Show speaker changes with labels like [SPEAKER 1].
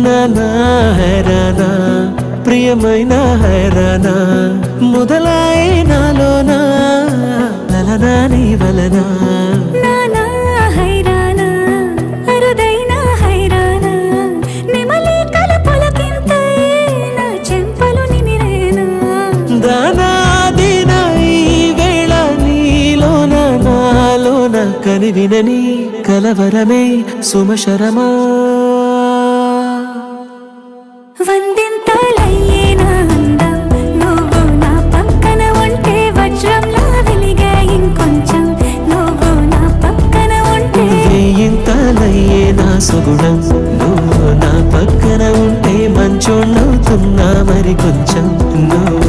[SPEAKER 1] నానా హైరానా ప్రియమైన హైరానా మొదలాయే నాలోనా లలనా నీ వలనా
[SPEAKER 2] నానా హైరానా అరుదైన హైరానా నెమలి కలపులకింతై నా చెంపలు నిమిరేనా
[SPEAKER 1] దానాదిన ఈ వేళ నీలోన నాలోన కనివినని కలవరమే సుమశరమా
[SPEAKER 2] వందింతలయ్యే నా అందం నువ్వు నా పక్కన ఉంటే వజ్రంలా వెలిగే ఇంకొంచెం నువ్వు నా పక్కన ఉంటే
[SPEAKER 1] వేయింతలయ్యే నా సుగుణం నువ్వు నా పక్కన ఉంటే మంచోళ్ళవుతున్నా మరి కొంచెం నువ్వు